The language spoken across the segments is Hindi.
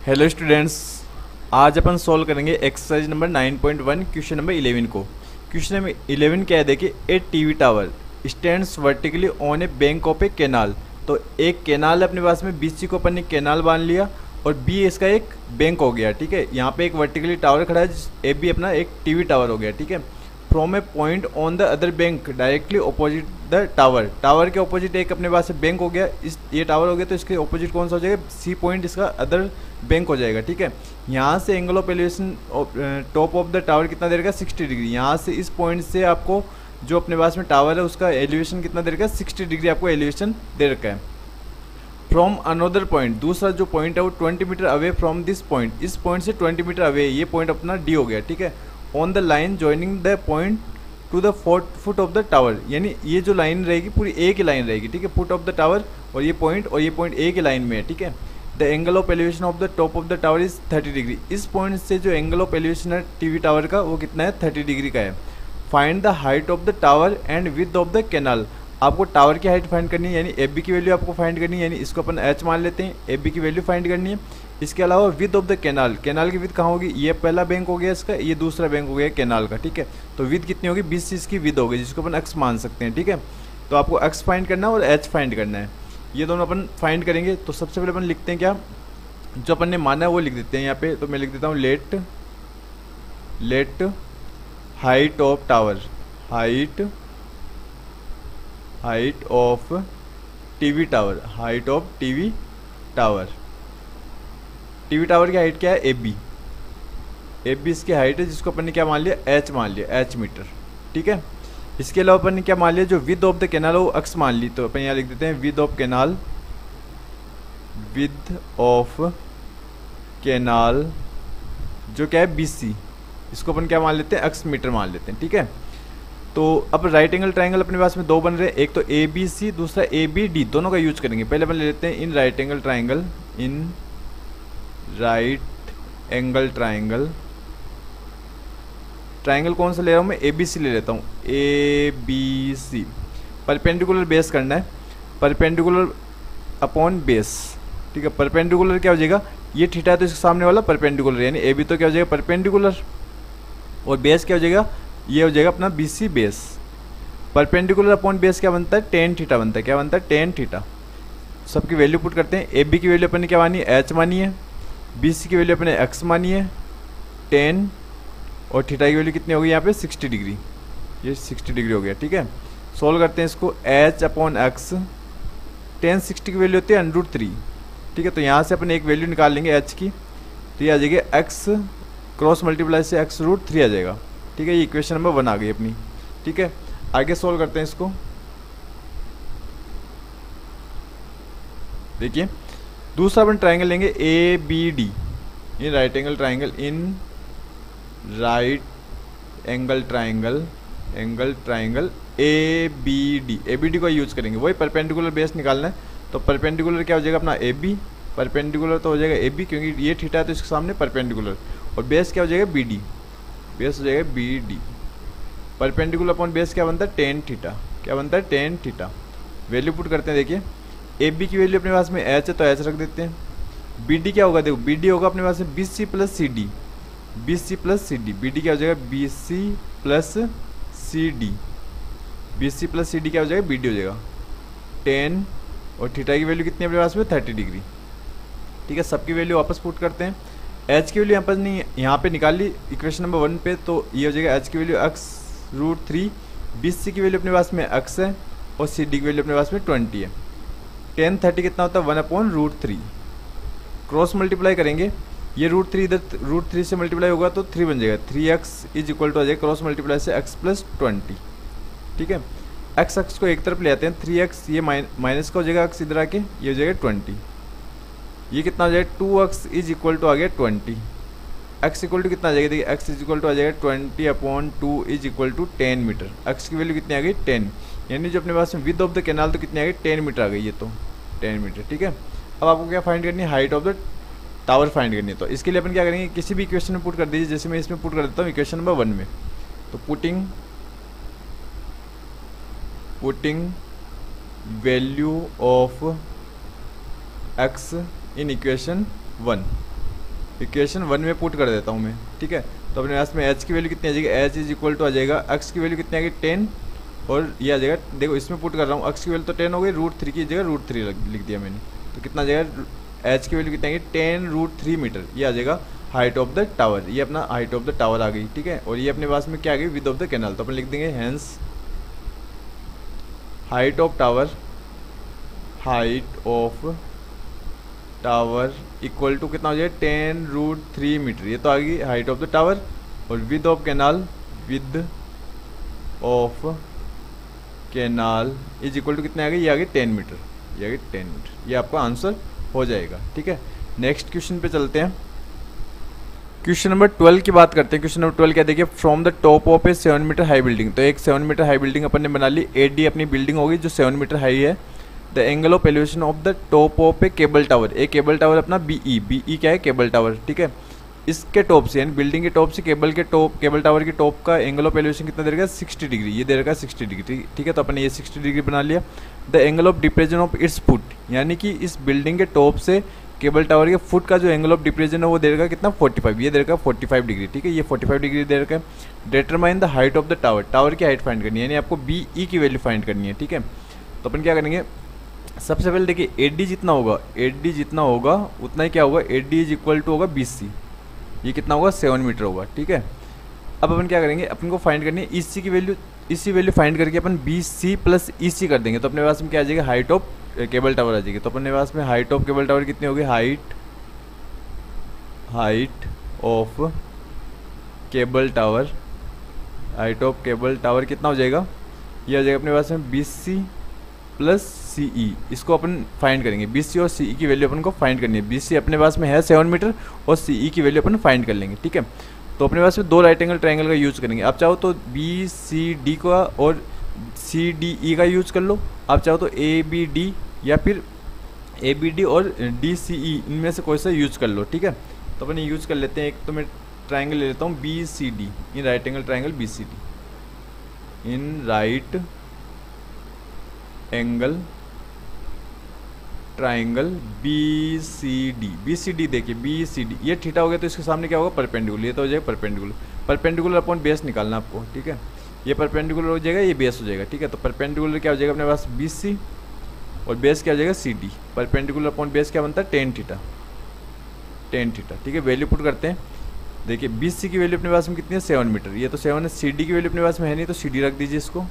हेलो स्टूडेंट्स, आज अपन सॉल्व करेंगे एक्सरसाइज नंबर 9.1 क्वेश्चन नंबर 11 को। क्वेश्चन नंबर 11 क्या है देखिए, a TV tower stands vertically on a bank of a canal. तो एक कैनाल अपने पास में, बीसी को अपन ने कैनाल बांध लिया और बी इसका एक बैंक हो गया। ठीक है, यहाँ पे एक वर्टिकली टावर खड़ा है, ए बी अपना एक टीवी टावर हो गया। ठीक है, from A point on the other bank directly opposite the tower. Tower के अपोजिट एक अपने पास से बैंक हो गया, इस ये टावर हो गया तो इसके अपोजिट कौन सा हो जाएगा, सी पॉइंट इसका अदर बैंक हो जाएगा। ठीक है, यहाँ से angle of elevation top of the tower कितना दे रखा है, 60 डिग्री। यहाँ से इस पॉइंट से आपको जो अपने पास में टावर है उसका एलिवेशन कितना दे रखा है, 60 डिग्री आपको एलिवेशन दे रखा है। फ्रॉम अनदर पॉइंट, दूसरा जो पॉइंट है वो 20 metre away from this point, इस पॉइंट से 20 मीटर अवे, ये पॉइंट अपना डी हो गया। ठीक है, on the line joining the point to the foot of the tower, यानी ये जो लाइन रहेगी पूरी एक ही लाइन रहेगी। ठीक है, फुट ऑफ द टावर और ये पॉइंट एक ही लाइन में है। ठीक है, the angle of elevation of the top of the tower is 30 degree. इस पॉइंट से जो एंगल ऑफ एलिवेशन है टीवी टावर का वो कितना है, 30 डिग्री का है। Find the height of the tower and width of the canal. आपको टावर की हाइट फाइंड करनी है, यानी ए बी की वैल्यू आपको फाइंड करनी है, यानी इसको अपन एच मान लेते हैं, ए बी की वैल्यू फाइंड करनी है। इसके अलावा width of the canal, canal की विथ कहाँ होगी, ये पहला बैंक हो गया इसका, ये दूसरा बैंक हो गया कैनाल का। ठीक है, तो विथ कितनी होगी, 20 इसकी विथ होगी, जिसको अपन एक्स मान सकते हैं। ठीक है, तो आपको एक्स फाइंड करना है और एच फाइंड करना है, ये दोनों अपन फाइंड करेंगे। तो सबसे पहले अपन लिखते हैं क्या, जो अपन ने माना है वो लिख देते हैं यहाँ पे। तो मैं लिख देता हूँ let height of tower, height of TV tower, height of TV tower. TV tower की हाइट क्या है, ए बी इसकी हाइट है, जिसको अपन ने क्या मान लिया, एच मान लिया, एच मीटर। ठीक है, इसके अलावा अपन ने क्या मान लिया, जो विद ऑफ द कैनाल वो एक्स मान ली। तो अपन यहाँ लिख देते हैं with of canal, with of canal जो क्या है, BC, इसको अपन क्या मान लेते हैं, एक्स मीटर मान लेते हैं। ठीक है, तो अब राइट एंगल ट्राइंगल अपने पास में दो बन रहे हैं, एक तो ABC, दूसरा ABD, दोनों का यूज करेंगे। पहले अपन ले लेते हैं in right angle triangle, in right angle triangle. Triangle कौन सा ले रहा हूँ मैं, ABC ले लेता हूँ, ABC। परपेंडिकुलर बेस करना है, परपेंडिकुलर अपॉन बेस। ठीक है, परपेंडिकुलर क्या हो जाएगा, ये थीटा है तो इसके सामने वाला परपेंडिकुलर, यानी AB तो क्या हो जाएगा परपेंडिकुलर, और बेस क्या हो जाएगा, ये हो जाएगा अपना BC base. Perpendicular upon base क्या बनता है, टेन थीटा बनता है। क्या बनता है, टेन थीटा। सबकी वैल्यू पुट करते हैं। AB की वैल्यू अपन ने क्या मानी है, H मानी है, BC की वैल्यू अपने X मानी है 10, और थीटा की वैल्यू कितनी होगी यहाँ पे, 60 डिग्री, ये 60 डिग्री हो गया। ठीक है, सोल्व करते हैं इसको, H अपॉन X, 10 60 की वैल्यू होती है √3। ठीक है, तो यहाँ से अपन एक वैल्यू निकाल लेंगे H की, तो ये आ जाएगी X क्रॉस मल्टीप्लाई से X √3 आ जाएगा। ठीक है, ये इक्वेशन नंबर 1 आ गई अपनी। ठीक है, आगे सोल्व करते हैं इसको। देखिए, दूसरा अपन ट्राइंगल लेंगे ABD, इन राइट एंगल ट्राइंगल, इन राइट एंगल ट्राइंगल ABD को यूज करेंगे, वही परपेंडिकुलर बेस निकालना है। तो परपेंडिकुलर क्या हो जाएगा अपना AB, परपेंडिकुलर तो हो जाएगा AB, क्योंकि ये थीटा है तो इसके सामने परपेंडिकुलर, और बेस क्या हो जाएगा BD, बेस हो जाएगा BD। परपेंडिकुलर अपॉन बेस क्या बनता है, टेन थीटा। क्या बनता है, टेन थीटा। वैल्यू पुट करते हैं। देखिए, AB की वैल्यू अपने पास में H है तो H रख देते हैं। BD क्या होगा, देखो BD होगा अपने पास में BC प्लस CD, BD क्या हो जाएगा, BC प्लस CD क्या हो जाएगा, BD हो जाएगा 10, और थीटा की वैल्यू कितनी अपने पास में, 30 डिग्री। ठीक है, सबकी वैल्यू वापस पुट करते हैं। H की वैल्यू यहाँ पर नहीं, यहाँ पे निकाल ली इक्वेशन नंबर 1 पे, तो ये हो जाएगा H की वैल्यू X √3, BC की वैल्यू अपने पास में X है, और CD की वैल्यू अपने पास में 20 है। 10 30 कितना होता है, 1/√3। क्रॉस मल्टीप्लाई करेंगे, ये √3 इधर √3 से मल्टीप्लाई होगा तो 3 बन जाएगा, 3x इज इक्वल टू आ जाएगा क्रॉस मल्टीप्लाई से x प्लस 20। ठीक है, x को एक तरफ ले आते हैं, 3x ये माइनस का हो जाएगा, x इधर आके ये हो जाएगा 20, ये कितना हो जाएगा, 2x इज इक्वल टू आ गया 20। x इक्वल टू कितना आ जाएगा, देखिए x इज इक्वल टू आ जाएगा 20/2 is equal to 10 metre. x की वैल्यू कितनी आ गई, 10, यानी जो अपने पास में विद ऑफ द कैनाल तो कितनी आ गई, 10 मीटर आ गई, ये तो 10 मीटर। ठीक है, अब आपको क्या फाइंड करनी है, height of the tower find करनी है। तो इसके लिए अपन क्या करेंगे, किसी भी इक्वेशन में पुट कर दीजिए, जैसे मैं इसमें पुट कर देता हूँ इक्वेशन नंबर 1 में। तो putting value of x in equation 1, equation 1 में पुट कर देता हूँ मैं, ठीक है। तो अपने पास में एच की वैल्यू कितनी आ जाएगी, एच इज इक्वल टू आ जाएगा एक्स की वैल्यू कितनी आ गई 10, और ये आ जाएगा, देखो इसमें पुट कर रहा हूँ, एक्स की वैल्यू तो 10 हो गई, √3 की जगह √3 लिख दिया मैंने, तो कितना आ जाएगा, एच की वैल्यू कितनी आ गई 10 √3 मीटर, ये आ जाएगा हाइट ऑफ द टावर, ये अपना हाइट ऑफ द टावर आ गई, ठीक है। और ये अपने पास में क्या आ गई, विड्थ ऑफ द कैनाल, तो अपन लिख देंगे hence height of tower, height of tower equal to कितना हो जाएगा 10 √3 मीटर, ये तो आ गई हाइट ऑफ द टावर, और width of canal, width of canal is equal to कितने आ गई, ये आ गई 10 मीटर, ये आ गई 10 मीटर, ये आपका आंसर हो जाएगा, ठीक है। नेक्स्ट क्वेश्चन पे चलते हैं। क्वेश्चन नंबर 12 की बात करते हैं। क्वेश्चन नंबर 12 क्या देखिए, from the top of a 7 metre high building, तो एक 7 मीटर हाई बिल्डिंग अपन ने बना ली, 8D अपनी बिल्डिंग होगी जो 7 मीटर हाई है। The angle of elevation of the top of A cable tower, एक केबल टावर अपना BE क्या है, केबल टावर, ठीक है। इसके टॉप से यानी बिल्डिंग के टॉप से केबल टावर के टॉप का एंगल ऑफ एलिवेशन कितना दे रखा है 60 डिग्री, ये दे रखा है 60 डिग्री, ठीक है। तो अपन ने ये 60 डिग्री बना लिया। The angle of depression of its foot, यानी कि इस बिल्डिंग के टॉप से केबल टावर के फुट का जो एंगल ऑफ डिप्रेशन है वो दे रखा है कितना 45, ये दे रखा है 45 डिग्री, ठीक है, ये 45 डिग्री दे रखा है। Determine the height of the tower, tower की हाइट फाइंड करनी है, यानी आपको BE की वैल्यू फाइंड करनी है, ठीक है। तो अपन क्या करेंगे, सबसे पहले देखिए AD जितना होगा उतना ही क्या होगा, AD इज इक्वल टू होगा BC, ये कितना होगा 7 मीटर होगा, ठीक है। अब अपन क्या करेंगे, अपन को फाइंड करनी है EC की वैल्यू, इसी वैल्यू फाइंड करके अपन BC प्लस EC कर देंगे, तो अपने पास में क्या आ जाएगा, हाइट ऑफ केबल टावर आ जाएगी। तो अपने पास में हाइट ऑफ केबल टावर कितनी होगी, height of cable tower, height of cable tower कितना हो जाएगा, ये आ जाएगा अपने पास में BC प्लस CE, इसको अपन फाइंड करेंगे, BC और CE की वैल्यू अपन को फाइंड करनी है। BC अपने पास में है 7 मीटर और CE की वैल्यू अपन फाइंड कर लेंगे, ठीक है। तो अपने पास में दो राइट एंगल ट्रायंगल का यूज करेंगे, आप चाहो तो BCD का और CDE का यूज कर लो, आप चाहो तो ABD या फिर ABD और DCE इनमें से कोई सा यूज कर लो, ठीक है। तो अपन यूज कर लेते हैं, एक तो मैं ट्रायंगल ले लेता हूँ BCD, इन राइट एंगल ट्रायंगल BCD, इन राइट एंगल ट्रायंगल BCD देखिए BCD, ये थीटा हो गया तो इसके सामने क्या होगा, परपेंडिकुलर, ये तो हो जाएगा परपेंडिकुलर अपॉन बेस निकालना आपको, ठीक है। ये परपेंडिकुलर हो जाएगा, ये बेस हो जाएगा, ठीक है। तो परपेंडिकुलर क्या हो जाएगा अपने पास BC और बेस क्या हो जाएगा CD, परपेंडिकुलर अपॉन बेस क्या बनता है tan थीटा, ठीक है। वैल्यू पुट करते हैं, देखिए BC की वैल्यू अपने पास में कितनी है 7 मीटर, ये तो 7 है। CD की वैल्यू अपने पास में है नहीं तो CD रख दीजिए इसको।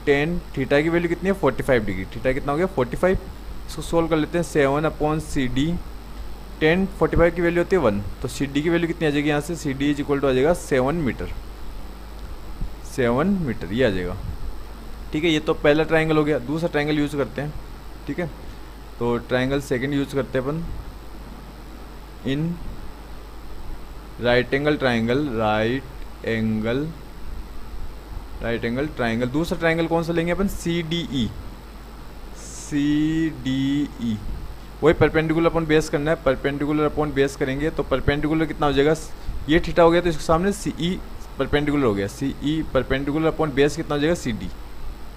tan थीटा की वैल्यू कितनी है 45 डिग्री, थीटा कितना हो गया 45, इसको सोल्व कर लेते हैं 7/CD, tan 45 की वैल्यू होती है 1, तो CD की वैल्यू कितनी आ जाएगी यहाँ से, CD इज इक्वल टू आ जाएगा 7 मीटर, ये आ जाएगा, ठीक है। ये तो पहला ट्रायंगल हो गया। दूसरा ट्रायंगल यूज करते हैं, ठीक है। तो ट्रायंगल सेकंड यूज करते हैं अपन, इन राइट एंगल ट्रायंगल। दूसरा ट्रायंगल कौन सा लेंगे अपन, CDE, वही परपेंडिकुलर अपॉन बेस करना है, परपेंडिकुलर अपॉन बेस करेंगे तो परपेंडिकुलर कितना हो जाएगा, ये थीटा हो गया तो इसके सामने CE परपेंडिकुलर हो गया, CE परपेंडिकुलर अपॉन बेस कितना हो जाएगा CD,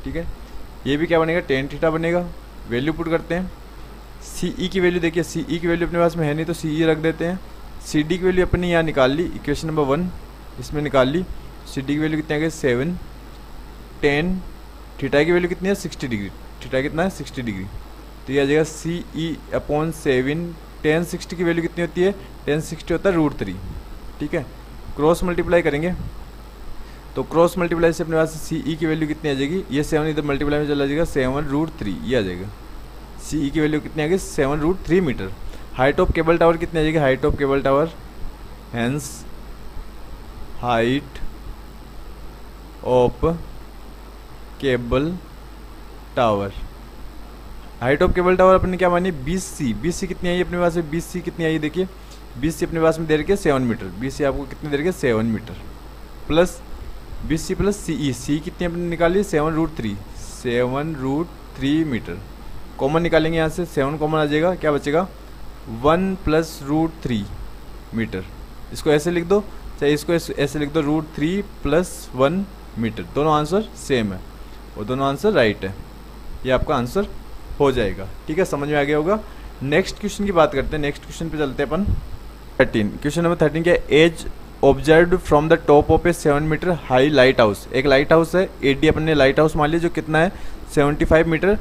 ठीक है। ये भी क्या बनेगा tan थीटा बनेगा। वैल्यू पुट करते हैं, CE की वैल्यू देखिए, CE की वैल्यू अपने पास में है नहीं तो CE रख देते हैं। CD की वैल्यू अपने यहाँ निकाल ली, इक्वेशन नंबर 1 इसमें निकाल ली। CD की वैल्यू कितनी आ गई 7, tan थीटा की वैल्यू कितनी है 60 डिग्री, थीटा कितना है 60 डिग्री, तो ये आ जाएगा CE/7, tan 60 की वैल्यू कितनी होती है, tan 60 होता है √3, ठीक है। क्रॉस मल्टीप्लाई करेंगे तो क्रॉस मल्टीप्लाई से अपने पास CE की वैल्यू कितनी आ जाएगी, ये 7 इधर मल्टीप्लाई में चला जाएगा 7/3, ये आ जाएगा। CE की वैल्यू कितनी आ गई 7/3 metre. Height of cable tower कितनी आ जाएगी, height of cable tower, hence height of cable tower, height of cable tower अपने क्या मानी BC कितनी आई अपने पास में, BC कितनी आई देखिए, BC अपने पास में दे रखी है 7 मीटर, BC आपको कितनी दे रखी है 7 metre, plus BC plus CE कितनी अपने निकाली 7/3 मीटर। कॉमन निकालेंगे यहाँ से, 7 कॉमन आ जाएगा, क्या बचेगा 1 + √3 मीटर। इसको ऐसे लिख दो, चाहे इसको ऐसे लिख दो, √3 + 1 मीटर। दोनों आंसर सेम है और दोनों आंसर राइट है, ये आपका आंसर हो जाएगा, ठीक है। समझ में आ गया होगा। नेक्स्ट क्वेश्चन की बात करते हैं, नेक्स्ट क्वेश्चन पे चलते हैं अपन। 13, क्वेश्चन नंबर 13 क्या है, as observed from the top of a 7 metre high light house. एक लाइट हाउस है, एडी अपन ने लाइट हाउस मान लिया जो कितना है 75 मीटर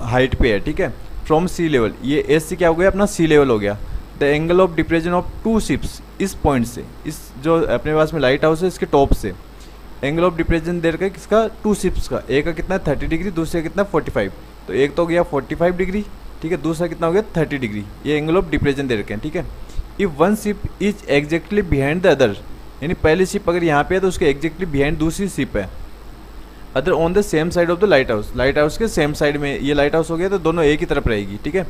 हाइट पे है, ठीक है, फ्रॉम सी लेवल। ये एज से क्या हो गया अपना सी लेवल हो गया। The angle of depression of two ships, इस पॉइंट से, इस जो अपने पास में लाइट हाउस है इसके टॉप से एंगल ऑफ डिप्रेशन दे रखा है किसका, टू शिप्स का। एक का कितना 30 डिग्री, दूसरे का कितना 45, तो एक तो हो गया 45 डिग्री, ठीक है, दूसरा कितना हो गया 30 डिग्री। ये एंगल ऑफ डिप्रेशन दे रखे हैं, ठीक है। If one ship is exactly behind the other, यानी पहली शिप अगर यहाँ पे है तो उसके एग्जैक्टली बिहाइंड दूसरी शिप है, other on the same side of the light house, light house के सेम साइड में ये लाइट हाउस हो गया तो दोनों एक ही तरफ रहेगी, ठीक है।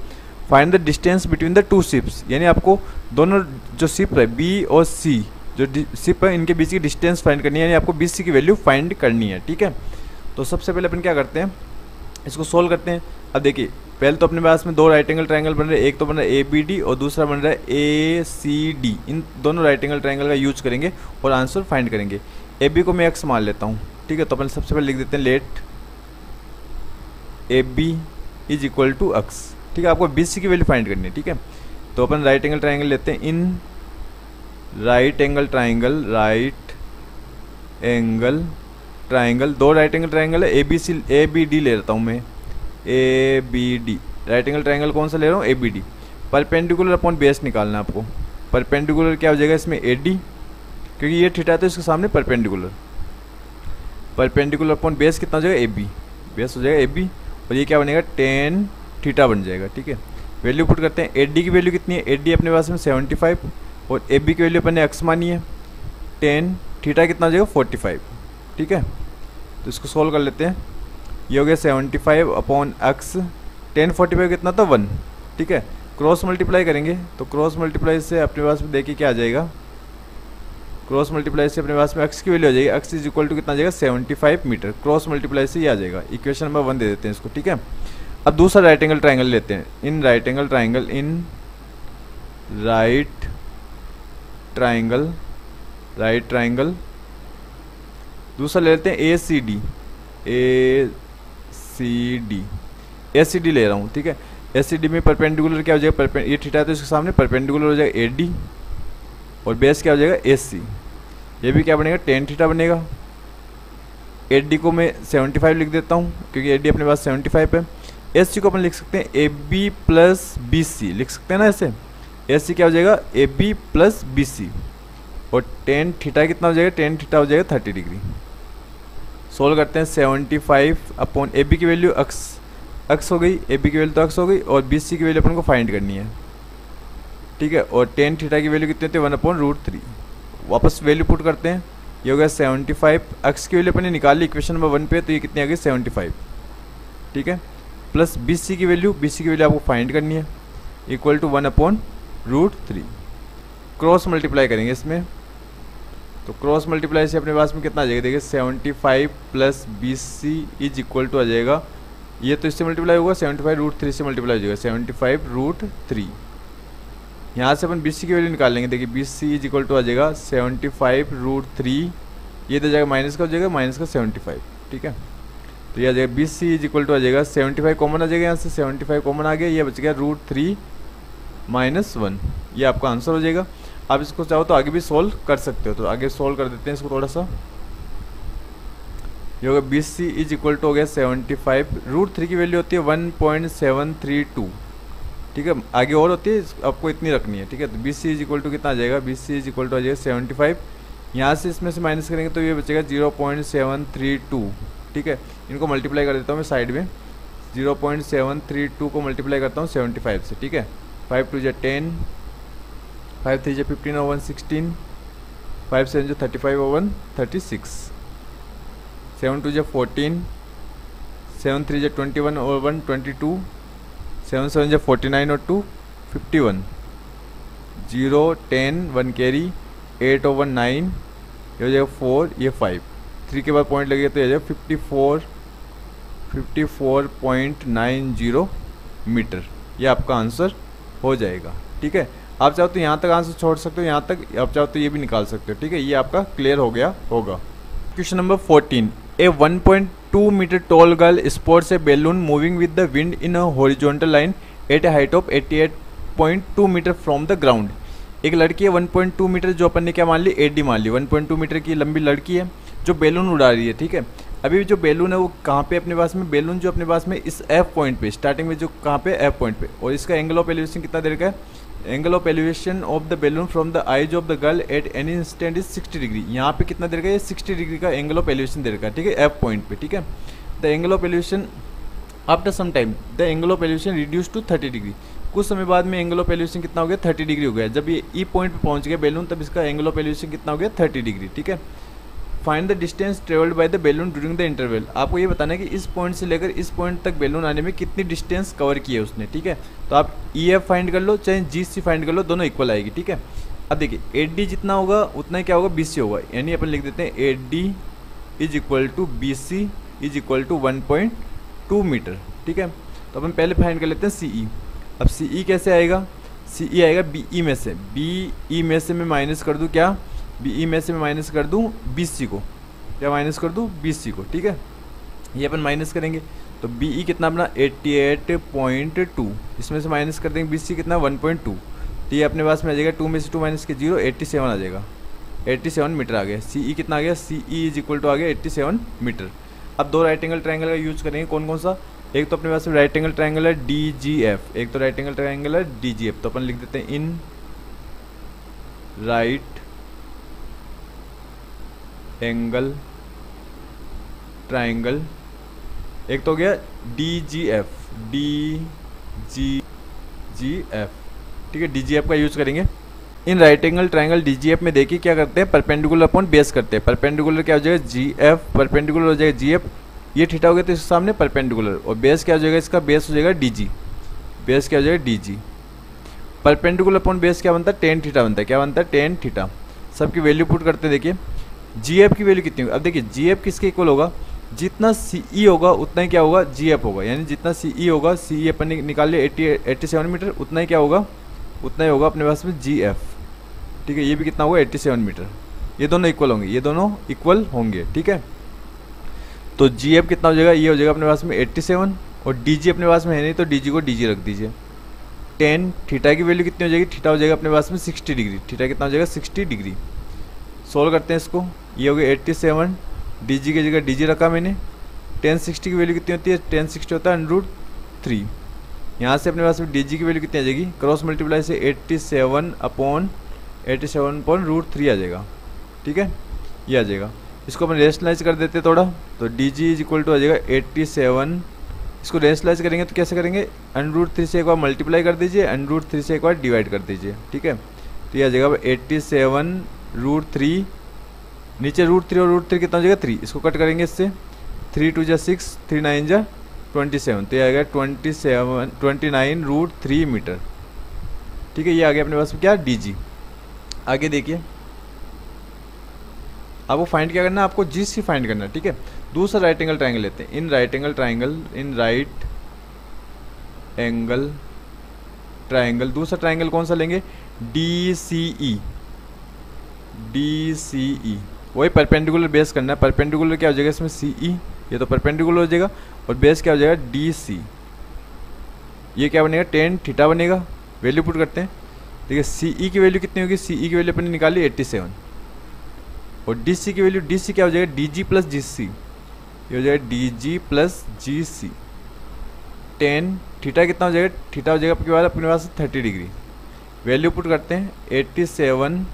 Find the distance between the two ships, यानी आपको दोनों जो शिप है बी और सी, जो शिप है इनके बीच की डिस्टेंस फाइंड करनी है, यानी आपको बी सी की वैल्यू फाइंड करनी है, ठीक है। तो सबसे पहले अपन क्या करते हैं, इसको सोल्व करते हैं। अब देखिए पहले तो अपने पास में दो राइट एंगल ट्रायंगल बन रहे हैं, एक तो बन रहा है ए बी डी और दूसरा बन रहा है ए सी डी। इन दोनों राइट एंगल ट्रायंगल का यूज करेंगे और आंसर फाइंड करेंगे। ए बी को मैं एक्स मान लेता हूँ, ठीक है, तो अपन सबसे पहले लिख देते हैं let A B is equal to x, ठीक है। आपको बी सी की वैल्यू फाइंड करनी है, ठीक है। तो अपन राइट एंगल ट्रायंगल लेते हैं, in right angle triangle, right angle triangle, दो राइट एंगल ट्रायंगल है, ए बी डी ले लेता हूँ मैं, A B D. Right angle triangle कौन सा ले रहा हूँ, A B D. Perpendicular upon base निकालना है आपको। परपेंडिकुलर क्या हो जाएगा इसमें, ए डी, क्योंकि ये थीटा है तो इसके सामने परपेंडिकुलर। परपेंडिकुलर अपॉन बेस कितना हो जाएगा, ए बी, बेस हो जाएगा ए बी, और ये क्या बनेगा टेन थीटा बन जाएगा, ठीक है। वैल्यू पुट करते हैं, ए डी की वैल्यू कितनी है, ए डी अपने पास में 75 और ए बी की वैल्यू अपन ने एक्स मानी है, टेन थीटा कितना हो जाएगा 45, ठीक है। तो इसको सोल्व कर लेते हैं, ये हो गया 75 अपॉन एक्स, 10 45 कितना था 1, ठीक है। क्रॉस मल्टीप्लाई करेंगे तो क्रॉस मल्टीप्लाई से अपने पास में देखिए क्या आ जाएगा, क्रॉस मल्टीप्लाई से अपने पास में एक्स की वैल्यू आ जाएगी, एक्स इज इक्वल टू कितना आ जाएगा 75 मीटर। क्रॉस मल्टीप्लाई से ये आ जाएगा, इक्वेशन नंबर 1 दे देते हैं इसको, ठीक है। अब दूसरा राइट एंगल ट्रायंगल लेते हैं, in right angle triangle, in right triangle, right triangle. दूसरा ले लेते हैं ए सी डी, ए सी डी, ए सी डी ले रहा हूँ, ठीक है। ए सी डी में परपेंडिकुलर क्या हो जाएगा, ये थीटा है तो इसके सामने परपेंडिकुलर हो जाएगा ए डी, और बेस क्या हो जाएगा ए सी। ये भी क्या बनेगा टेन थीटा बनेगा। ए डी को मैं 75 लिख देता हूँ क्योंकि ए डी अपने पास 75 है। एस सी को अपन लिख सकते हैं A B plus B C, लिख सकते हैं ना ऐसे। एस सी क्या हो जाएगा A B plus B C, और टेन थीटा कितना हो जाएगा, टेन थीटा हो जाएगा 30 डिग्री। सोल्व करते हैं, 75 अपॉन ए बी की वैल्यू एक्स हो गई, ए बी की वैल्यू तो एक्स हो गई, और बी सी की वैल्यू अपन को फाइंड करनी है, ठीक है। और टेन थीटा की वैल्यू कितनी होती है 1/√3। वापस वैल्यू पुट करते हैं, ये हो गया 75, एक्स की वैल्यू अपन ने निकाल ली इक्वेशन नंबर 1 पे, तो ये कितनी आ गई 75, ठीक है। प्लस बी सी की वैल्यू आपको फाइंड करनी है, इक्वल टू 1/√3। क्रॉस मल्टीप्लाई करेंगे इसमें, तो क्रॉस मल्टीप्लाई से अपने पास में कितना आ जाएगा, देखिए 75 plus B C is equal to आ जाएगा, ये तो इससे मल्टीप्लाई होगा 75√3 से मल्टीप्लाई हो जाएगा 75√3। यहाँ से अपन बी सी की वैल्यू निकाल लेंगे, देखिए B C is equal to आ जाएगा 75√3, ये तो जाएगा माइनस का हो जाएगा, माइनस का 75, ठीक है। तो ये आ जाएगा B C is equal to आ जाएगा 75 कॉमन आ जाएगा, यहाँ से 75 कॉमन आ गया, ये बच गया √3 - 1, ये आपका आंसर हो जाएगा। आप इसको चाहो तो आगे भी सोल्व कर सकते हो, तो आगे सोल्व कर देते हैं इसको थोड़ा सा। ये होगा B C is equal to हो गया 75, √3 की वैल्यू होती है 1.732, ठीक है। आगे और होती है, आपको इतनी रखनी है, ठीक है। तो B C is equal to कितना आ जाएगा, B C is equal to आ जाएगा 75, यहाँ से इसमें से माइनस करेंगे तो ये बचेगा 0.732, ठीक है। इनको मल्टीप्लाई कर देता हूँ मैं साइड में, 0.732 को मल्टीप्लाई करता हूँ 75 से, ठीक है। 5 2 10, 5 3 15 और 1 16, 5 7 35 और 1 36, 7 2 14, 7 3 21 और 1 22, 7 7 49 और 2 51, 0 10 1 कैरी, 8 और 1 9, ये हो जाएगा 4, ये 5, 3 के बाद पॉइंट लगेगा तो ये जाएगा 54.90 मीटर, ये आपका आंसर हो जाएगा, ठीक है। आप चाहो तो यहाँ तक आंसर छोड़ सकते हो, यहाँ तक आप चाहो तो ये भी निकाल सकते हो, ठीक है। ये आपका क्लियर हो गया होगा। Question number 14, a 1.2 metre tall girl spots a balloon moving with the wind in a horizontal line at a height of 88.2 metre from the ground. एक लड़की है 1.2 मीटर, जो अपन ने क्या मान ली, 8D मान ली, 1.2 मीटर की लंबी लड़की है जो बैलून उड़ा रही है, ठीक है। अभी जो बैलून है वो कहाँ पे अपने पास में, बैलून जो अपने पास में इस F पॉइंट पे, स्टार्टिंग में जो कहाँ पे, F पॉइंट पे, और इसका एंगल ऑफ एलिवेशन कितना दे रखा है, angle of elevation of the balloon from the eyes of the girl at any instant is 60 degree. यहाँ पे कितना दे रखा है, ये 60 डिग्री का एंगल ऑफ एलिवेशन दे रखा है, ठीक है, F पॉइंट पे, ठीक है। The angle of elevation after some time the angle of elevation reduce to 30 degree. कुछ समय बाद में एंगल ऑफ एलिवेशन कितना हो गया, 30 डिग्री हो गया। जब ये ई पॉइंट पे पहुंच गया बैलून, तब इसका एंगल ऑफ एलिवेशन कितना हो गया, 30 डिग्री, ठीक है। Find the distance travelled by the balloon during the interval. आपको ये बताना है कि इस पॉइंट से लेकर इस पॉइंट तक बैलून आने में कितनी डिस्टेंस कवर की है उसने, ठीक है। तो आप ई एफ फाइंड कर लो चाहे जी सी फाइंड कर लो, दोनों इक्वल आएगी, ठीक है। अब देखिए 8D जितना होगा उतना ही क्या होगा, BC होगा, यानी अपन लिख देते हैं 8D is equal to BC is equal to 1.2 metre, ठीक है। तो अपन पहले फाइंड कर लेते हैं CE। अब CE कैसे आएगा, CE आएगा BE में से, BE में से मैं माइनस कर दूँ क्या, BE में से मैं माइनस कर दूँ BC को, क्या माइनस कर दूँ BC को, ठीक है। ये अपन माइनस करेंगे तो BE कितना अपना 88.2, इसमें से माइनस कर देंगे BC कितना 1.2, तो ये अपने पास में आ जाएगा 2 में से 2 माइनस के 0, 87 आ जाएगा, 87 मीटर आ गया। CE कितना आ गया, CE इज इक्वल टू आ गया 87 मीटर। अब दो राइट एंगल ट्रायंगल का यूज करेंगे, कौन कौन सा, एक तो अपने पास में राइट एंगल ट्रायंगल है DGF, एक तो राइट एंगल ट्रायंगल है DGF। तो अपन लिख देते हैं इन राइट एंगल ट्रायंगल, एक तो हो गया DGF, ठीक है, DGF का यूज करेंगे। इन राइट एंगल ट्रायंगल DGF में देखिए क्या करते हैं, परपेंडिकुलर अपॉन बेस करते हैं। परपेंडिकुलर क्या हो जाएगा GF, परपेंडिकुलर हो जाएगा GF, ये थीटा हो गया तो इसके सामने परपेंडिकुलर, और बेस क्या हो जाएगा, इसका बेस हो जाएगा DG, बेस क्या हो जाएगा DG। परपेंडिकुलर अपॉन बेस क्या बनता है, टेन थीटा बनता है, क्या बनता है, टेन थीटा। सबकी वैल्यू पुट करते हैं, देखिए GF की वैल्यू कितनी होगी। अब देखिए GF किसके इक्वल होगा, जितना CE होगा उतना ही क्या होगा, GF होगा, यानी जितना CE होगा, CE अपन निकाल लिया 87 मीटर, उतना ही क्या होगा, उतना ही होगा अपने पास में GF, ठीक है। ये भी कितना होगा 87 मीटर, ये दोनों इक्वल होंगे, ये दोनों इक्वल होंगे, ठीक है। तो GF कितना हो जाएगा, ये हो जाएगा अपने पास में 87, और DG अपने पास में है नहीं तो DG को DG रख दीजिए। टेन थीटा की वैल्यू कितनी हो जाएगी, थीटा हो जाएगा अपने पास में 60 डिग्री, थीटा कितना हो जाएगा 60 डिग्री। सोल्व करते हैं इसको, ये हो गया 87, DG की जगह DG रखा मैंने। 1060 की वैल्यू कितनी होती है, 1060 होता है √3। यहाँ से अपने पास में DG की वैल्यू कितनी आ जाएगी, क्रॉस मल्टीप्लाई से 87 अपॉन √3 आ जाएगा, ठीक है, ये आ जाएगा। इसको अपन रेशनलाइज कर देते थोड़ा, तो DG इज इक्वल टू आ जाएगा 87, इसको रेशनलाइज करेंगे तो कैसे करेंगे, √3 से एक बार मल्टीप्लाई कर दीजिए, √3 से एक बार डिवाइड कर दीजिए, ठीक है। तो ये आ जाएगा 87 √3, नीचे √3 और √3 कितना हो जाएगा 3, इसको कट करेंगे इससे, 3 2 जा 6, 3 9 जा 27, तो ये आ गया 29 √3 मीटर, ठीक है। ये आ गया अपने पास में क्या, DG। आगे देखिए आपको फाइंड क्या करना है, आपको GC फाइंड करना है, ठीक है। दूसरा राइट एंगल ट्रायंगल लेते हैं, इन राइट एंगल ट्रायंगल दूसरा ट्रायंगल कौन सा लेंगे, DCE, वही परपेंडिकुलर बेस करना है। परपेंडिकुलर क्या हो जाएगा इसमें CE, ये तो परपेंडिकुलर हो जाएगा, और बेस क्या हो जाएगा DC, ये क्या बनेगा, टेन थीटा बनेगा। वैल्यू पुट करते हैं, देखिए CE की वैल्यू कितनी होगी, CE की वैल्यू अपने निकाली 87, और DC की वैल्यू, DC क्या हो जाएगा DG प्लस GC, ये हो जाएगा DG plus GC। Tan theta कितना हो जाएगा, थीटा हो जाएगा अपने पास 30 डिग्री। वैल्यू पुट करते हैं 87,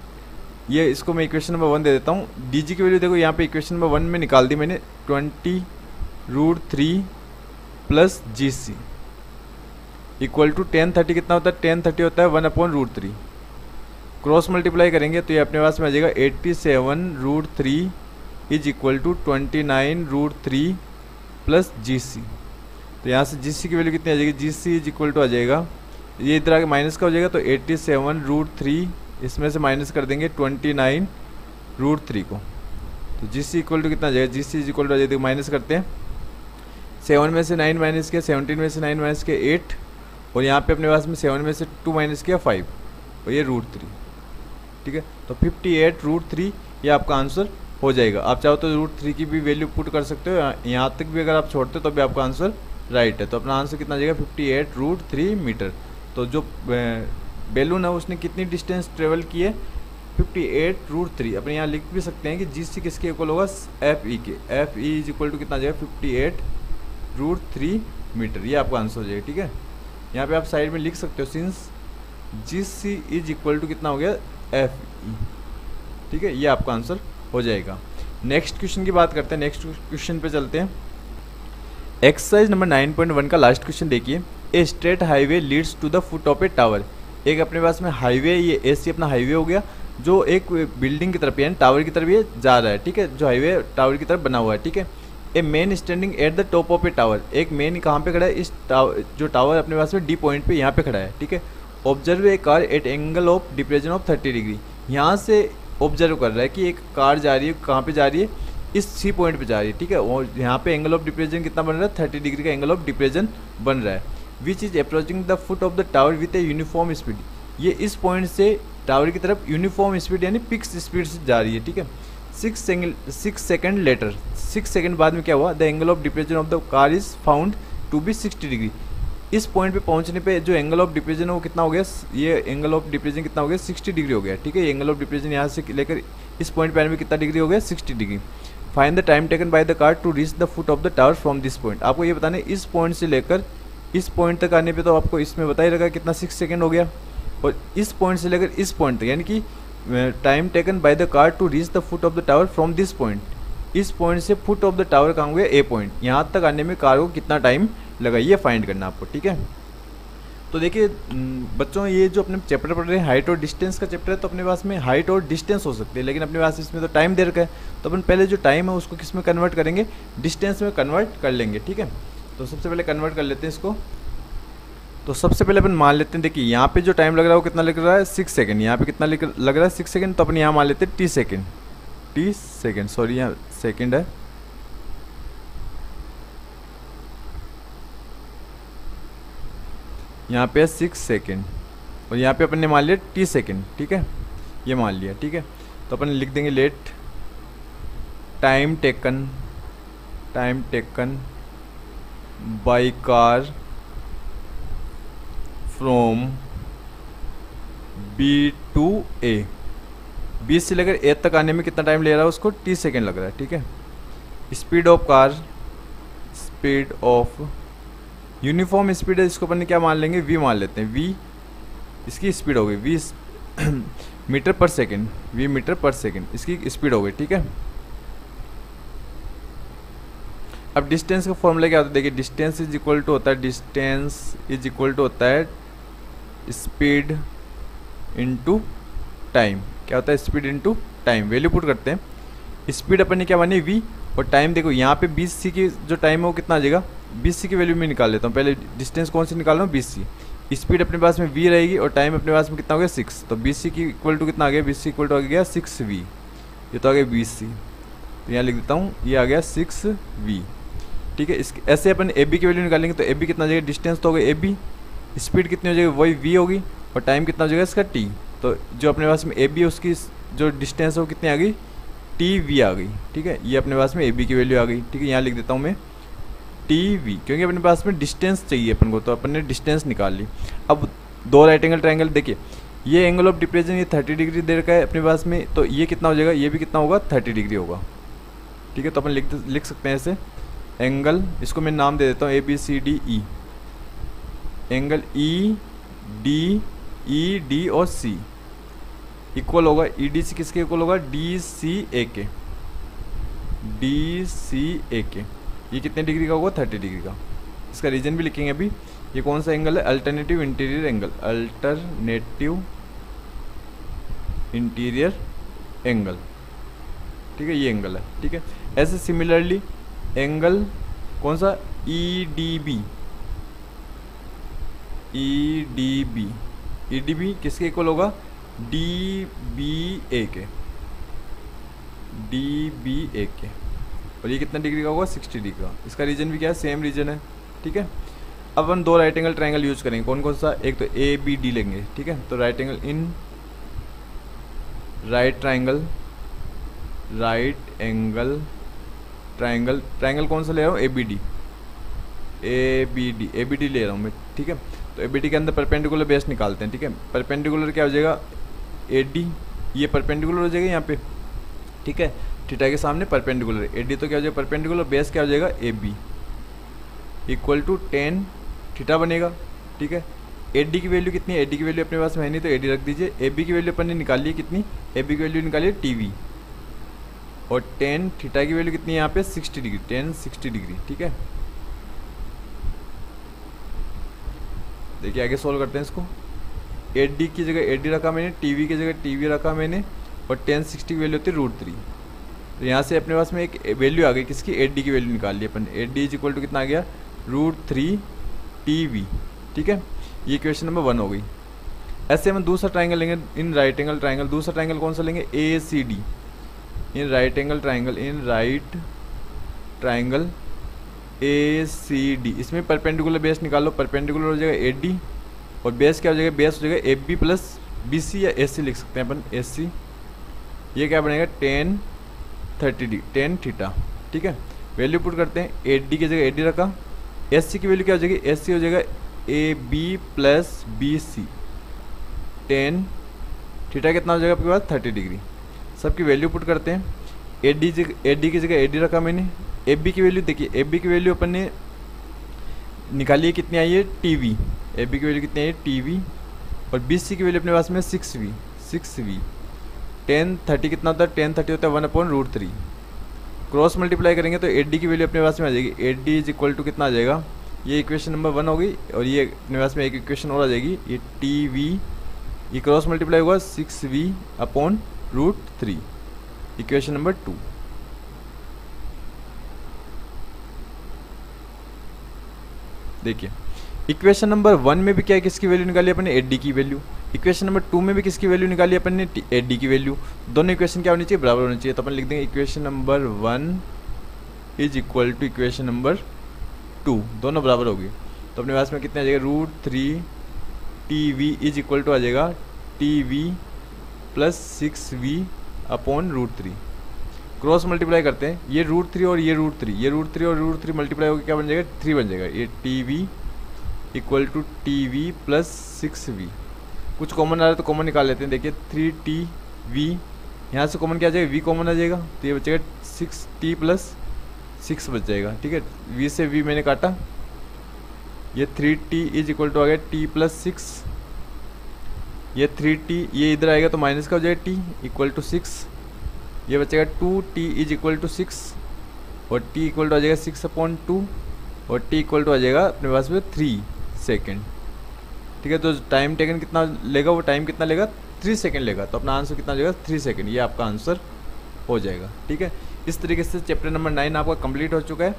ये इसको मैं इक्वेशन नंबर 1 दे देता हूँ। DG की वैल्यू देखो यहाँ पे इक्वेशन नंबर 1 में निकाल दी मैंने, 20 √3 प्लस GC इक्वल टू 1030 कितना होता है, 1030 होता है 1/√3। क्रॉस मल्टीप्लाई करेंगे तो ये अपने पास में आ जाएगा 87 √3 is equal to 29 √3 plus GC। तो यहाँ से GC की वैल्यू कितनी आ जाएगी, GC इज इक्वल टू आ जाएगा, ये इधर आगे माइनस का हो जाएगा, तो 87 √3 इसमें से माइनस कर देंगे 29 √3 को, तो GC इक्वल टू कितना आ जाएगा, GC इज इक्वल टू आ जाएगा, माइनस करते हैं, 7 में से 9 माइनस किया, 17 में से 9 माइनस किया 8, और यहाँ पे अपने पास में 7 में से 2 माइनस किया 5, और ये √3, ठीक है। तो 58 √3 ये आपका आंसर हो जाएगा। आप चाहो तो √3 की भी वैल्यू पुट कर सकते हो, यहाँ तक भी अगर आप छोड़ते हो तो भी आपका आंसर राइट है। तो अपना आंसर कितना आ जाएगा 58 √3 मीटर। तो जो बैलून है उसने कितनी डिस्टेंस ट्रेवल की है 58√3। अपने यहाँ लिख भी सकते हैं कि जी सी किसके इक्वल होगा एफ ई के। F E is equal to कितना आ जाएगा 58√3 मीटर। ये आपका आंसर हो जाएगा। ठीक है, यहाँ पे आप साइड में लिख सकते हो since G C is equal to कितना हो गया एफ ई। ठीक है, ये आपका आंसर हो जाएगा। नेक्स्ट क्वेश्चन की बात करते हैं। नेक्स्ट क्वेश्चन पे चलते हैं। एक्सरसाइज नंबर 9.1 का लास्ट क्वेश्चन देखिए। A straight highway leads to the foot of a tower. एक अपने पास में हाईवे, ये ऐसी अपना हाईवे हो गया जो एक बिल्डिंग की तरफ यानी टावर की तरफ ये जा रहा है। ठीक है, जो हाईवे टावर की तरफ बना हुआ है। ठीक है, a man standing at the top of a tower. एक मैन कहाँ पे खड़ा है, इस टावर, जो टावर अपने पास में डी पॉइंट पे यहाँ पे खड़ा है। ठीक है, observe a car eight angle of depression of 30 degree. यहाँ से ऑब्जर्व कर रहा है कि एक कार जा रही है, कहाँ पे जा रही है, इस सी पॉइंट पे जा रही है। ठीक है, और यहाँ पे एंगल ऑफ डिप्रेशन कितना बन रहा है 30 डिग्री का एंगल ऑफ डिप्रेशन बन रहा है। Which is approaching the foot of the tower with a uniform speed. ये इस पॉइंट से टावर की तरफ यूनिफॉर्म स्पीड यानी फिक्स स्पीड से जा रही है। ठीक है, 6 सेकेंड लेटर, 6 सेकेंड बाद में क्या हुआ, the angle of depression of the car is found to be 60 degree. इस पॉइंट पे पहुंचने पे जो एंगल ऑफ डिप्रेशन है वो कितना हो गया, ये एंगल ऑफ डिप्रेशन कितना हो गया 60 डिग्री हो गया। ठीक है, एंगल ऑफ डिप्रेशन यहाँ से लेकर इस पॉइंट पे आने में कितना डिग्री हो गया 60 degree. Find the time taken by the car to reach the foot of the tower from this point. आपको ये बताना है इस पॉइंट से लेकर इस पॉइंट तक आने पे तो आपको इसमें बता ही लगा कितना 6 सेकेंड हो गया, और इस पॉइंट से लेकर इस पॉइंट तक यानी कि time taken by the car to reach the foot of the tower from this point. इस पॉइंट से फुट ऑफ द टावर कहाँ हो गया ए पॉइंट, यहाँ तक आने में कार को कितना टाइम लगा ये फाइंड करना आपको। ठीक है, तो देखिए बच्चों ये जो अपने चैप्टर पढ़ रहे हैं हाइट और डिस्टेंस का चैप्टर है, तो अपने पास में हाइट और डिस्टेंस हो सकती है, लेकिन अपने पास इसमें तो टाइम दे रखा है, तो अपन पहले जो टाइम है उसको किस में कन्वर्ट करेंगे, डिस्टेंस में कन्वर्ट कर लेंगे। ठीक है, तो सबसे पहले कन्वर्ट कर लेते हैं इसको। तो सबसे पहले अपन मान लेते हैं, देखिए यहाँ पे जो टाइम लग रहा है वो कितना लग रहा है 6 सेकेंड। यहाँ पे कितना लग रहा है 6 सेकेंड, तो अपन यहाँ मान लेते हैं टी सेकेंड, सॉरी यहाँ सेकेंड है। यहाँ पे है 6 सेकेंड और यहाँ पे अपन ने मान लिया टी सेकेंड। ठीक है, ये मान लिया। ठीक है, तो अपन लिख देंगे let time taken by car from B to A. B से लेकर ए तक आने में कितना टाइम ले रहा है उसको टी सेकेंड लग रहा है। ठीक है, speed of car, speed of uniform speed है, इसको अपन ने क्या मान लेंगे वी मान लेते हैं। वी इसकी स्पीड हो गई वी मीटर पर सेकेंड, वी मीटर पर सेकेंड इसकी स्पीड हो गई। ठीक है, अब डिस्टेंस का फॉर्मूला क्या होता है, देखिए डिस्टेंस इज इक्वल टू होता है स्पीड इनटू टाइम। क्या होता है speed into time, value put करते हैं। स्पीड अपन ने क्या मानी वी, और टाइम देखो यहाँ पे 20 सी की जो टाइम है वो कितना आ जाएगा 20 सी की वैल्यू में निकाल लेता हूँ। पहले डिस्टेंस कौन सी निकाल रहा हूँ 20 सी, स्पीड अपने पास में v रहेगी और टाइम अपने पास में कितना हो गया 6, तो 20 सी की इक्वल टू कितना आ गया 20 सी इक्वल टू आ गया 6v। ये तो आ गया 20 सी, तो यहाँ लिख देता हूँ ये आ गया 6v। ठीक है, इस ऐसे अपन ए बी की वैल्यू निकालेंगे, तो ए बी कितना हो जाएगा, डिस्टेंस तो हो गया ए बी, स्पीड कितनी हो जाएगी वही v होगी, और टाइम कितना हो जाएगा इसका t। तो जो अपने पास में ए बी है उसकी जो डिस्टेंस है वो कितनी आ गई tv आ गई। ठीक है, ये अपने पास में ए बी की वैल्यू आ गई। ठीक है, यहाँ लिख देता हूँ मैं tv, क्योंकि अपने पास में डिस्टेंस चाहिए अपन को, तो अपन ने डिस्टेंस निकाल ली। अब दो राइट एंगल ट्रायंगल, देखिए ये एंगल ऑफ डिप्रेशन ये 30 डिग्री दे रखा है अपने पास में, तो ये कितना हो जाएगा, ये भी कितना होगा 30 डिग्री होगा। ठीक है, तो अपन लिख सकते हैं ऐसे एंगल, इसको मैं नाम दे देता हूँ ABCDE, एंगल ED और C इक्वल होगा EDC किसके इक्वल होगा DCA के। ये कितने डिग्री का होगा 30 डिग्री का। इसका रीजन भी लिखेंगे अभी। ये कौन सा एंगल है, अल्टरनेटिव इंटीरियर एंगल। ठीक है, ये एंगल है। ठीक है, ऐसे सिमिलरली एंगल कौन सा EDB किसके इक्वल होगा DBA के, और ये कितना डिग्री का होगा 60 डिग्री का। इसका रीजन भी क्या है, सेम रीजन है। ठीक है, अब हम दो राइट एंगल ट्रायंगल यूज करेंगे, कौन कौन सा, एक तो ABD लेंगे। ठीक है, तो right angle in right triangle कौन सा ले रहा हूँ ABD ले रहा हूँ मैं। ठीक है, तो ABD के अंदर परपेंडिकुलर बेस निकालते हैं, ठीक है। परपेंडिकुलर क्या हो जाएगा, AD, ये परपेंडिकुलर हो जाएगा यहाँ पे, ठीक है, थीटा के सामने परपेंडिकुलर, AD तो क्या हो जाएगा परपेंडिकुलर, बेस क्या हो जाएगा AB equal to tan theta बनेगा, ठीक है। AD की वैल्यू कितनी है, AD की वैल्यू अपने पास में है नहीं तो AD रख दीजिए। AB की वैल्यू अपन ने निकाली है कितनी, AB की वैल्यू निकाली है TV, और टेन थीटा की वैल्यू कितनी है यहाँ पे 60 डिग्री, टेन 60 डिग्री, ठीक है। देखिए आगे सोल्व करते हैं इसको। AD की जगह AD रखा मैंने, TV की जगह TV रखा मैंने, और टेन 60 की वैल्यू होती है √3। तो यहाँ से अपने पास में एक वैल्यू आ गई किसकी, AD की वैल्यू निकाल ली अपन। AD इज इक्वल टू कितना आ गया, √3 TV, ठीक है। ये क्वेश्चन नंबर 1 हो गई। ऐसे हम दूसरा ट्राइंगल लेंगे, इन राइट एंगल ट्राइंगल। दूसरा ट्राइंगल कौन सा लेंगे, ACD, in right angle triangle, in right triangle ACD। इसमें परपेंडिकुलर बेस निकालो, परपेंडिकुलर हो जाएगा AD, और बेस क्या हो जाएगा, बेस हो जाएगा AB प्लस BC, या AC लिख सकते हैं अपन, AC। ये क्या बनेगा, टेन 30 ठीक है। वैल्यू पुट करते हैं, AD की जगह AD रखा, SC की वैल्यू क्या हो जाएगी, SC हो जाएगा AB plus BC, tan theta कितना हो जाएगा आपके पास 30 डिग्री। सबकी वैल्यू पुट करते हैं। AD की जगह AD रखा मैंने। AB की वैल्यू देखिए, AB की वैल्यू अपन ने निकाली है, कितनी आई है TV, AB की वैल्यू कितनी आई है TV, और BC की वैल्यू अपने पास में 6V। टेन 30 कितना होता है, टेन 30 होता है 1/√3। क्रॉस मल्टीप्लाई करेंगे तो AD की वैल्यू अपने पास में आ जाएगी, AD इज इक्वल टू कितना आ जाएगा, ये इक्वेशन नंबर 1 हो गई, और ये अपने पास में एक इक्वेशन और आ जाएगी, ये TV, ये क्रॉस मल्टीप्लाई होगा 6V/√3, इक्वेशन नंबर 2। देखिए इक्वेशन नंबर 1 में भी क्या है, किसकी वैल्यू निकाली अपन ने, AD की वैल्यू। इक्वेशन नंबर 2 में भी किसकी वैल्यू निकाली अपन ने, AD की वैल्यू। दोनों इक्वेशन क्या होनी चाहिए, बराबर होनी चाहिए। तो अपन लिख देंगे equation number 1 is equal to equation number 2, दोनों बराबर होगी। तो अपने पास में कितने आ जाएगा, √3 TV इज इक्वल टू आ जाएगा TV plus 6V/√3। Cross multiply करते हैं, ये √3 और ये √3, ये √3 और √3 मल्टीप्लाई होकर क्या बन जाएगा, 3 बन जाएगा। ये TV equal to TV plus 6V। कुछ कॉमन आ रहा है तो कॉमन निकाल लेते हैं। देखिए 3TV, यहाँ से कॉमन क्या आ जाएगा, V कॉमन आ जाएगा, तो ये बचेगा 6T प्लस 6 बच जाएगा, ठीक है। V से V मैंने काटा, ये 3T इज इक्वल टू आ गया T प्लस 6, ये 3T, ये इधर आएगा तो माइनस का हो जाएगा T इक्वल टू 6, ये बचेगा 2T इज इक्वल टू 6, और T इक्वल टू आ जाएगा 6/2, और T इक्वल टू आ जाएगा अपने पास में 3 सेकेंड, ठीक है। तो टाइम टेकन कितना लेगा, वो टाइम कितना लेगा, 3 सेकेंड लेगा। तो अपना आंसर कितना हो जाएगा, 3 सेकेंड, ये आपका आंसर हो जाएगा, ठीक है। इस तरीके से चैप्टर नंबर 9 आपका कंप्लीट हो चुका है।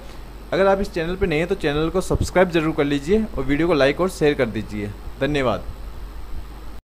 अगर आप इस चैनल पर नए हैं तो चैनल को सब्सक्राइब जरूर कर लीजिए, और वीडियो को लाइक और शेयर कर दीजिए। धन्यवाद।